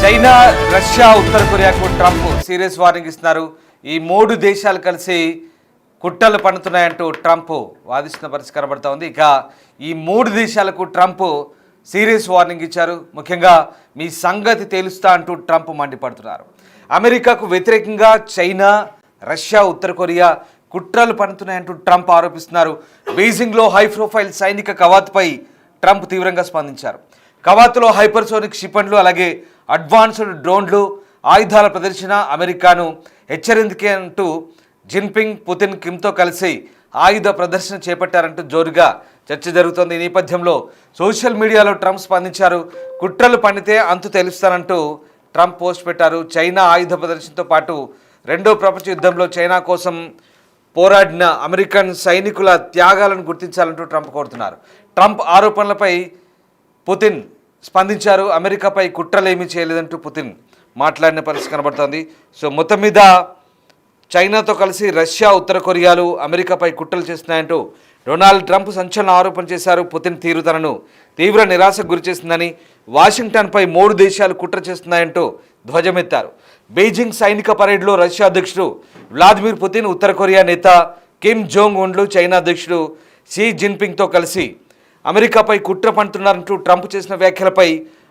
China, Russia, ఉత్తర కొరియాకు Trump serious warning ఇస్తున్నారు. ఈ మూడు దేశాలు కలిసి కుట్రలు పన్నుతున్నాయంటూ ట్రంప్ వాదిస్తున్న పరిస్థితి కనబడతా ఉంది. ఇక ఈ మూడు దేశాలకు ట్రంప్ సీరియస్ వార్నింగ్ ఇచ్చారు. ముఖ్యంగా మీ సంగతి తేలుస్తా అంటూ ట్రంప్ మండిపడుతున్నారు. అమెరికాకు వ్యతిరేకంగా చైనా, రష్యా, ఉత్తర కొరియా కుట్రలు పన్నుతున్నాయంటూ ట్రంప్ ఆరోపిస్తున్నారు. బీజింగ్లో హై ప్రొఫైల్ సైనిక కవాతుపై ట్రంప్ తీవ్రంగా స్పందించారు. కవాతులో హైపర్సోనిక్ క్షిపణులు, అలాగే అడ్వాన్స్డ్ డ్రోన్లు, ఆయుధాల ప్రదర్శన అమెరికాను హెచ్చరిందికే అంటూ జిన్పింగ్, పుతిన్, కిమ్తో కలిసి ఆయుధ ప్రదర్శన చేపట్టారంటూ జోరుగా చర్చ జరుగుతోంది. ఈ నేపథ్యంలో సోషల్ మీడియాలో ట్రంప్ స్పందించారు. కుట్రలు పన్నితే అంతు తెలుస్తానంటూ ట్రంప్ పోస్ట్ పెట్టారు. చైనా ఆయుధ ప్రదర్శనతో పాటు రెండో ప్రపంచ యుద్ధంలో చైనా కోసం పోరాడిన అమెరికన్ సైనికుల త్యాగాలను గుర్తించాలంటూ ట్రంప్ కోరుతున్నారు. ట్రంప్ ఆరోపణలపై పుతిన్ స్పందించారు. అమెరికాపై కుట్రలు ఏమీ చేయలేదంటూ పుతిన్ మాట్లాడిన పరిస్థితి కనబడుతోంది. సో మొత్తం మీద చైనాతో కలిసి రష్యా, ఉత్తర కొరియాలు అమెరికాపై కుట్రలు చేస్తున్నాయంటూ డొనాల్డ్ ట్రంప్ సంచలన ఆరోపణ చేశారు. పుతిన్ తీరు తనను తీవ్ర నిరాశకు గురిచేసిందని, వాషింగ్టన్పై మూడు దేశాలు కుట్ర చేస్తున్నాయంటూ ధ్వజమెత్తారు. బీజింగ్ సైనిక పరేడ్లో రష్యా అధ్యక్షుడు వ్లాదిమిర్ పుతిన్, ఉత్తర కొరియా నేత కిమ్ జోంగ్ ఉన్లు, చైనా అధ్యక్షుడు షీ జిన్పింగ్తో కలిసి అమెరికాపై కుట్ర పన్నుతున్నారంటూ ట్రంప్ చేసిన వ్యాఖ్యలపై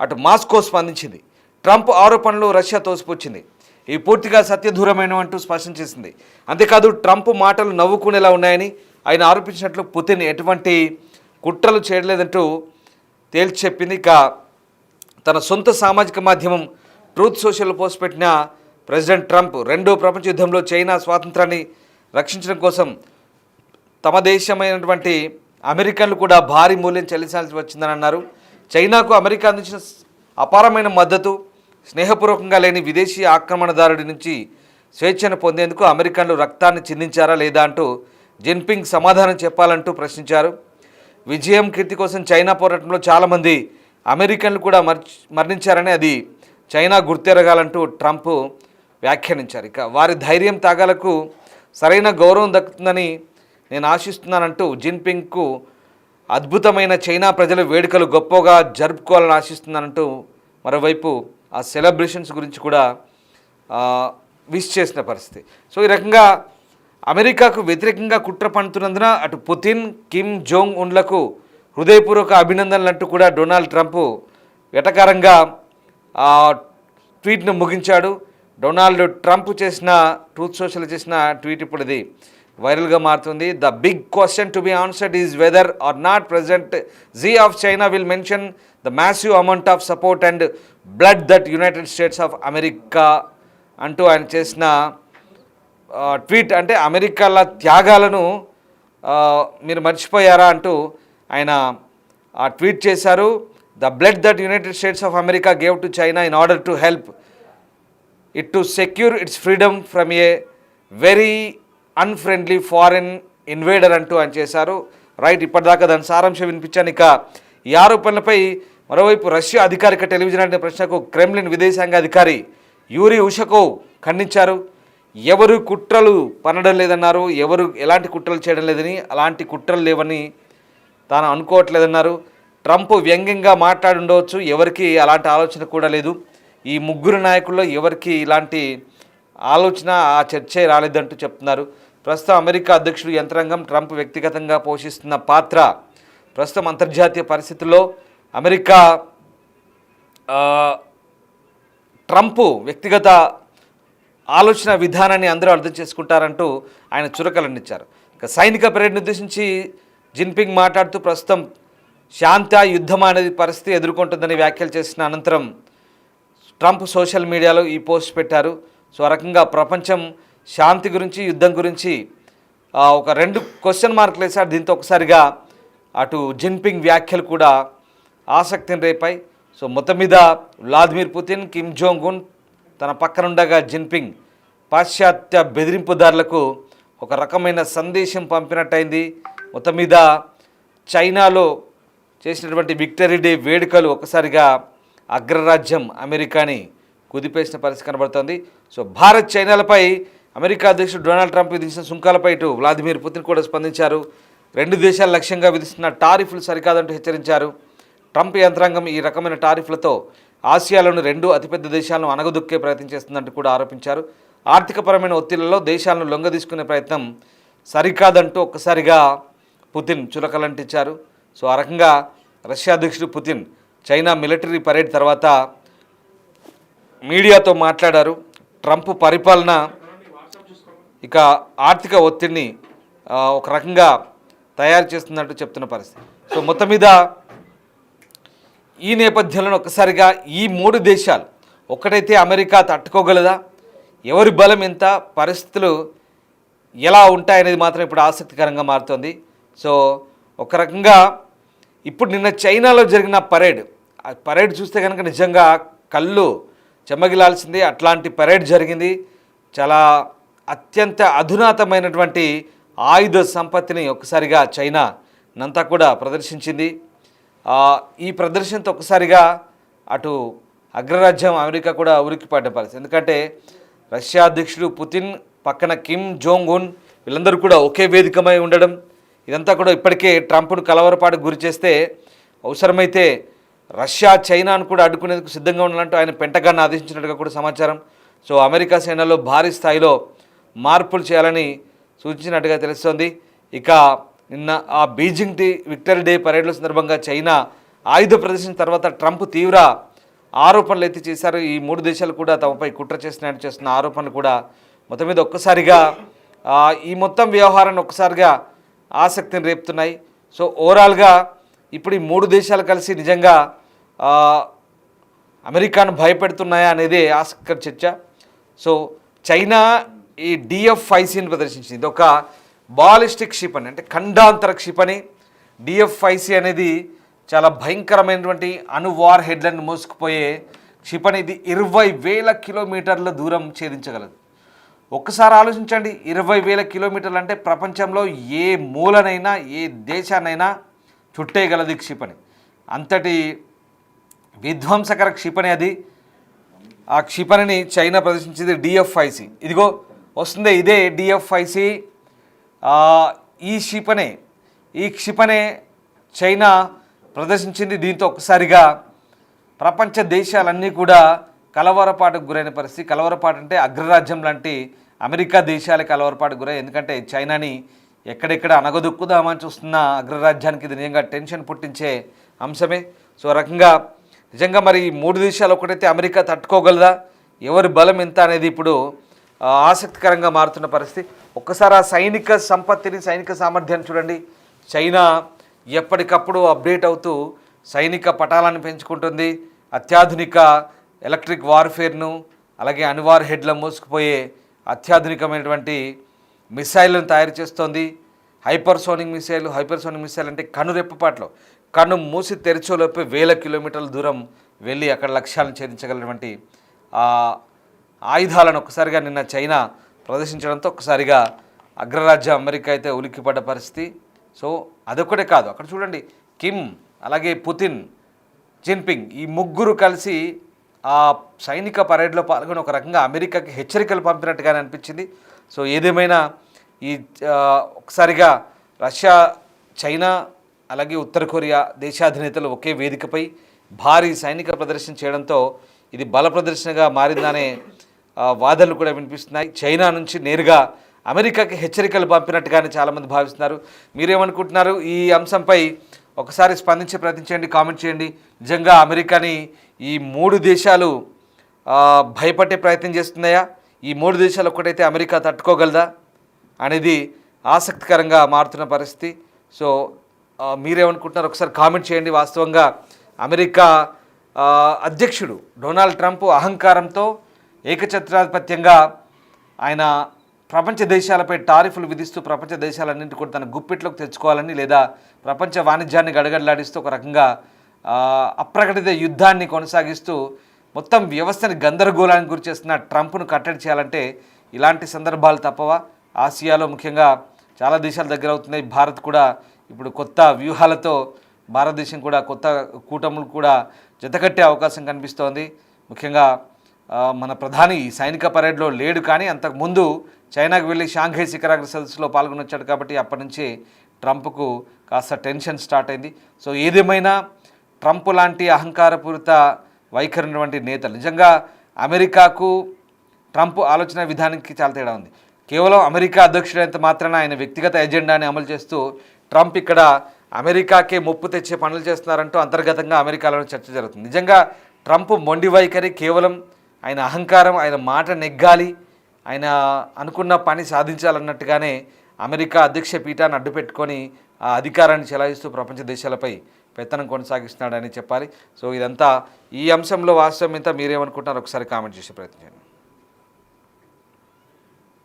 అటు మాస్కో స్పందించింది. ట్రంప్ ఆరోపణలు రష్యా తోసిపుచ్చింది. ఇవి పూర్తిగా సత్యదూరమైనవంటూ స్పష్టం చేసింది. అంతేకాదు ట్రంప్ మాటలు నవ్వుకునేలా ఉన్నాయని ఆయన ఆరోపించినట్లు పుతిన్ ఎటువంటి కుట్రలు చేయలేదంటూ తేల్చి చెప్పింది. ఇక తన సొంత సామాజిక మాధ్యమం ట్రూత్ సోషల్ పోస్ట్ పెట్టిన ప్రెసిడెంట్ ట్రంప్ రెండో ప్రపంచ యుద్ధంలో చైనా స్వాతంత్రాన్ని రక్షించడం కోసం తమ దేశమైనటువంటి అమెరికన్లు కూడా భారీ మూల్యం చెల్లించాల్సి వచ్చిందని అన్నారు. చైనాకు అమెరికా అందించిన అపారమైన మద్దతు, స్నేహపూర్వకంగా లేని విదేశీ ఆక్రమణదారుడి నుంచి స్వేచ్ఛను పొందేందుకు అమెరికన్లు రక్తాన్ని చిందించారా లేదా అంటూ జిన్పింగ్ సమాధానం చెప్పాలంటూ ప్రశ్నించారు. విజయం, కీర్తి కోసం చైనా పోరాటంలో చాలామంది అమెరికన్లు కూడా మరణించారని, అది చైనా గుర్తెరగాలంటూ ట్రంప్ వ్యాఖ్యానించారు. ఇక వారి ధైర్యం, త్యాగాలకు సరైన గౌరవం దక్కుతుందని నేను ఆశిస్తున్నానంటూ జిన్పింగ్కు అద్భుతమైన చైనా ప్రజల వేడుకలు గొప్పగా జరుపుకోవాలని ఆశిస్తున్నానంటూ మరోవైపు ఆ సెలబ్రేషన్స్ గురించి కూడా విష్ చేసిన పరిస్థితి. సో ఈ రకంగా అమెరికాకు వ్యతిరేకంగా కుట్ర పన్నుతున్నందున అటు పుతిన్, కిమ్ జోంగ్ ఉన్లకు హృదయపూర్వక అభినందనలు అంటూ కూడా డొనాల్డ్ ట్రంప్ వెటకారంగా ట్వీట్ను ముగించాడు. డొనాల్డ్ ట్రంప్ చేసిన ట్రూత్ సోషల్ చేసిన ట్వీట్ ఇప్పుడు ఇది వైరల్గా మారుతుంది. The big question to be answered is whether or not president Xi of China will mention the massive amount of support and blood that United States of America అంటూ ఆయన చేసిన tweet. అంటే అమెరికాల త్యాగాలను మీరు మర్చిపోయారా అంటూ ఆయన ట్వీట్ చేశారు. The blood that United States of America gave to China in order to help it to secure it's freedom from a very unfriendly foreign invader అంటూ ఆయన చేశారు. రైట్, ఇప్పటిదాకా దాని సారాంశం వినిపించాను. ఇక ఈ ఆరోపణలపై మరోవైపు రష్యా అధికారిక టెలివిజన్ అనే ప్రశ్నకు క్రెమ్లిన్ విదేశాంగ అధికారి యూరీ ఉషకోవ్ ఖండించారు. ఎవరు కుట్రలు పనడం లేదన్నారు, ఎవరు ఎలాంటి కుట్రలు చేయడం లేదని, అలాంటి కుట్రలు లేవని తాను అనుకోవట్లేదన్నారు. ట్రంప్ వ్యంగ్యంగా మాట్లాడి ఉండవచ్చు, ఎవరికి అలాంటి ఆలోచన కూడా లేదు. ఈ ముగ్గురు నాయకుల్లో ఎవరికి ఇలాంటి ఆలోచన, ఆ చర్చే రాలేదంటూ చెప్తున్నారు. ప్రస్తుతం అమెరికా అధ్యక్షుడు యంత్రాంగం ట్రంప్ వ్యక్తిగతంగా పోషిస్తున్న పాత్ర ప్రస్తుతం అంతర్జాతీయ పరిస్థితుల్లో అమెరికా ట్రంప్ వ్యక్తిగత ఆలోచన విధానాన్ని అందరూ అర్థం చేసుకుంటారంటూ ఆయన చురకలందించారు. ఇక సైనిక పరేడ్ను ఉద్దేశించి జిన్పింగ్ మాట్లాడుతూ ప్రస్తుతం శాంత యుద్ధం అనేది పరిస్థితి ఎదుర్కొంటుందని వ్యాఖ్యలు చేసిన అనంతరం ట్రంప్ సోషల్ మీడియాలో ఈ పోస్ట్ పెట్టారు. సో ఆ రకంగా ప్రపంచం శాంతి గురించి, యుద్ధం గురించి ఒక రెండు క్వశ్చన్ మార్కులు వేశారు. దీంతో ఒకసారిగా అటు జిన్పింగ్ వ్యాఖ్యలు కూడా ఆసక్తిని రేపాయి. సో మొత్తం మీద Vladimir Putin, Kim Jong Un తన పక్కనుండగా జిన్పింగ్ పాశ్చాత్య బెదిరింపుదారులకు ఒక రకమైన సందేశం పంపినట్టయింది. మొత్తం మీద చైనాలో చేసినటువంటి విక్టరీ డే వేడుకలు ఒకసారిగా అగ్రరాజ్యం అమెరికాని కుదిపేసిన పరిస్థితి కనబడుతోంది. సో భారత్, చైనాలపై అమెరికా అధ్యక్షుడు డొనాల్డ్ ట్రంప్ విధించిన సుంకాలపై ఇటు వ్లాదిమిర్ పుతిన్ కూడా స్పందించారు. రెండు దేశాల లక్ష్యంగా విధిస్తున్న టారిఫ్లు సరికాదంటూ హెచ్చరించారు. ట్రంప్ యంత్రాంగం ఈ రకమైన టారిఫ్లతో ఆసియాలోని 2 అతిపెద్ద దేశాలను అణగదొక్కే ప్రయత్నం చేస్తుందంటూ కూడా ఆరోపించారు. ఆర్థికపరమైన ఒత్తిళ్లలో దేశాలను లొంగదీసుకునే ప్రయత్నం సరికాదంటూ ఒక్కసారిగా పుతిన్ చురకలంటించారు. సో ఆ రకంగా రష్యా అధ్యక్షుడు పుతిన్ చైనా మిలిటరీ పరేడ్ తర్వాత మీడియాతో మాట్లాడారు. ట్రంప్ పరిపాలన ఇక ఆర్థిక ఒత్తిడిని ఒక రకంగా తయారు చేస్తున్నట్టు చెప్తున్న పరిస్థితి. సో మొత్తం మీద ఈ నేపథ్యంలో ఒక్కసారిగా ఈ 3 దేశాలు ఒక్కటైతే అమెరికా తట్టుకోగలదా, ఎవరి బలం ఎంత, పరిస్థితులు ఎలా ఉంటాయనేది మాత్రం ఇప్పుడు ఆసక్తికరంగా మారుతోంది. సో ఒక రకంగా ఇప్పుడు నిన్న చైనాలో జరిగిన ఆ పరేడ్ చూస్తే కనుక నిజంగా కళ్ళు చెమ్మగిలాల్సిందే. అట్లాంటి పరేడ్ జరిగింది. చాలా అత్యంత అధునాతమైనటువంటి ఆయుధ సంపత్తిని ఒక్కసారిగా చైనా నంతా కూడా ప్రదర్శించింది. ఈ ప్రదర్శనతో ఒక్కసారిగా అటు అగ్రరాజ్యం అమెరికా కూడా ఉరికిపడ్డ పరిస్థితి. ఎందుకంటే రష్యా అధ్యక్షుడు పుతిన్ పక్కన కిమ్ జోంగ్ ఉన్ వీళ్ళందరూ కూడా ఒకే వేదికమై ఉండడం, ఇదంతా కూడా ఇప్పటికే ట్రంప్ను కలవరపాటుకు గురి చేస్తే అవసరమైతే రష్యా చైనాను కూడా అడ్డుకునేందుకు సిద్ధంగా ఉండాలంటూ ఆయన పెంటగాన్ని ఆదేశించినట్టుగా కూడా సమాచారం. సో అమెరికా సేనలో భారీ స్థాయిలో మార్పులు చేయాలని సూచించినట్టుగా తెలుస్తోంది. ఇక నిన్న ఆ బీజింగ్ విక్టరీ డే పరేడ్ల సందర్భంగా చైనా ఆయుధ ప్రదర్శన తర్వాత ట్రంప్ తీవ్ర ఆరోపణలు ఎత్తి చేశారు. ఈ 3 దేశాలు కూడా తమపై కుట్ర చేసినట్టు చేస్తున్న ఆరోపణలు కూడా మొత్తం మీద ఒక్కసారిగా ఈ మొత్తం వ్యవహారాన్ని ఒక్కసారిగా ఆసక్తిని రేపుతున్నాయి. సో ఓవరాల్గా ఇప్పుడు ఈ 3 దేశాలు కలిసి నిజంగా అమెరికాను భయపెడుతున్నాయా అనేది ఆసక్తికర చర్చ. సో చైనా ఈ DF-5Cని ప్రదర్శించింది. ఇది ఒక బాలిస్టిక్ క్షిపణి, అంటే ఖండాంతర క్షిపణి. DF-5C అనేది చాలా భయంకరమైనటువంటి వార్ హెడ్లను మోసుకుపోయే క్షిపణి. ఇది 20,000 కిలోమీటర్ల దూరం ఛేదించగలదు. ఒక్కసారి ఆలోచించండి, 20,000 కిలోమీటర్లు అంటే ప్రపంచంలో ఏ మూలనైనా ఏ దేశాన్నైనా చుట్టేయగలదు ఈ క్షిపణి. అంతటి విధ్వంసకర క్షిపణి అది. ఆ క్షిపణిని చైనా ప్రదర్శించింది DF-5C. ఇదిగో వస్తుంది, ఇదే DF-5C. ఈ క్షిపణి చైనా ప్రదర్శించింది. దీంతో ఒక్కసారిగా ప్రపంచ దేశాలన్నీ కూడా కలవరపాటుకు గురైన పరిస్థితి. కలవరపాటు అంటే అగ్రరాజ్యం లాంటి అమెరికా దేశాలే కలవరపాటుకు గురై. ఎందుకంటే చైనాని ఎక్కడెక్కడ అనగదొక్కుదామని చూస్తున్న అగ్రరాజ్యానికి ఇది నిజంగా టెన్షన్ పుట్టించే అంశమే. సో రకంగా నిజంగా మరి 3 దేశాలు ఒకటైతే అమెరికా తట్టుకోగలదా, ఎవరి బలం ఎంత అనేది ఇప్పుడు ఆసక్తికరంగా మారుతున్న పరిస్థితి. ఒక్కసారి ఆ సైనిక సంపత్తిని, సైనిక సామర్థ్యాన్ని చూడండి. చైనా ఎప్పటికప్పుడు అప్డేట్ అవుతూ సైనిక పటాలను పెంచుకుంటుంది. అత్యాధునిక ఎలక్ట్రిక్ వార్ఫేర్ను, అలాగే అణువార్ హెడ్ల మోసుకుపోయే అత్యాధునికమైనటువంటి మిసైళ్ళను తయారు చేస్తోంది. హైపర్సోనిక్ మిసైల్ అంటే కనురెప్పపాట్లో, కన్ను మూసి తెరిచేలోపే 1000 కిలోమీటర్ల దూరం వెళ్ళి అక్కడ లక్ష్యాలను ఛేదించగలిగినటువంటి ఆయుధాలను ఒక్కసారిగా నిన్న చైనా ప్రదర్శించడంతో ఒక్కసారిగా అగ్రరాజ్యం అమెరికా అయితే ఉలిక్కిపడ్డ పరిస్థితి. సో అదొక్కటే కాదు, అక్కడ చూడండి కిమ్, అలాగే పుతిన్, జిన్పింగ్ ఈ ముగ్గురు కలిసి ఆ సైనిక పరేడ్లో పాల్గొని ఒక రకంగా అమెరికాకి హెచ్చరికలు పంపినట్టుగానే అనిపించింది. సో ఏదేమైనా ఈ ఒకసారిగా రష్యా, చైనా, అలాగే ఉత్తర కొరియా దేశాధినేతలు ఒకే వేదికపై భారీ సైనిక ప్రదర్శన చేయడంతో ఇది బల ప్రదర్శనగా మారిందనే వాదనలు కూడా వినిపిస్తున్నాయి. చైనా నుంచి నేరుగా అమెరికాకి హెచ్చరికలు పంపినట్టుగానే చాలామంది భావిస్తున్నారు. మీరేమనుకుంటున్నారు? ఈ అంశంపై ఒకసారి స్పందించే ప్రయత్నించండి, కామెంట్ చేయండి. నిజంగా అమెరికాని ఈ 3 దేశాలు భయపడే ప్రయత్నం చేస్తున్నాయా? ఈ 3 దేశాలు ఒక్కటైతే అమెరికా తట్టుకోగలదా అనేది ఆసక్తికరంగా మారుతున్న పరిస్థితి. సో మీరేమనుకుంటున్నారు? ఒకసారి కామెంట్ చేయండి. వాస్తవంగా అమెరికా అధ్యక్షుడు డొనాల్డ్ ట్రంప్ అహంకారంతో ఏకఛత్రాధిపత్యంగా ఆయన ప్రపంచ దేశాలపై టారిఫ్లు విధిస్తూ ప్రపంచ దేశాలన్నింటి కూడా తన గుప్పిట్లోకి తెచ్చుకోవాలని, లేదా ప్రపంచ వాణిజ్యాన్ని గడగడలాడిస్తూ ఒక రకంగా అప్రకటిత యుద్ధాన్ని కొనసాగిస్తూ మొత్తం వ్యవస్థని గందరగోళానికి గురి చేస్తున్న ట్రంప్ను కట్టడి చేయాలంటే ఇలాంటి సందర్భాలు తప్పవా? ఆసియాలో ముఖ్యంగా చాలా దేశాలు దగ్గర అవుతున్నాయి. భారత్ కూడా ఇప్పుడు కొత్త వ్యూహాలతో భారతదేశం కూడా కొత్త కూటములు కూడా జతకట్టే అవకాశం కనిపిస్తోంది. ముఖ్యంగా మన ప్రధాని సైనిక పరేడ్లో లేడు, కానీ అంతకుముందు చైనాకు వెళ్ళి షాంఘై శిఖరాగ్ర సదస్సులో పాల్గొనొచ్చాడు. కాబట్టి అప్పటి నుంచి ట్రంప్కు కాస్త టెన్షన్ స్టార్ట్ అయింది. సో ఏదేమైనా ట్రంప్ లాంటి అహంకారపూరిత వైఖరి ఉన్నటువంటి నేతలు. నిజంగా అమెరికాకు ట్రంప్ ఆలోచన విధానానికి చాలా తేడా ఉంది. కేవలం అమెరికా అధ్యక్షుడైనంత మాత్రాన ఆయన వ్యక్తిగత ఎజెండాని అమలు చేస్తూ ట్రంప్ ఇక్కడ అమెరికాకే ముప్పు తెచ్చే పనులు చేస్తున్నారంటూ అంతర్గతంగా అమెరికాలో చర్చ జరుగుతుంది. నిజంగా ట్రంప్ మొండి వైఖరి కేవలం ఆయన అహంకారం, ఆయన మాట నెగ్గాలి, ఆయన అనుకున్న పని సాధించాలన్నట్టుగానే అమెరికా అధ్యక్ష పీఠాన్ని అడ్డుపెట్టుకొని ఆ అధికారాన్ని చెలాయిస్తూ ప్రపంచ దేశాలపై పెత్తనం కొనసాగిస్తున్నాడని చెప్పాలి. సో ఇదంతా ఈ అంశంలో వాస్తవం ఇంత మీరేమనుకుంటున్నారు ఒకసారి కామెంట్ చేసే ప్రయత్నం చేయండి.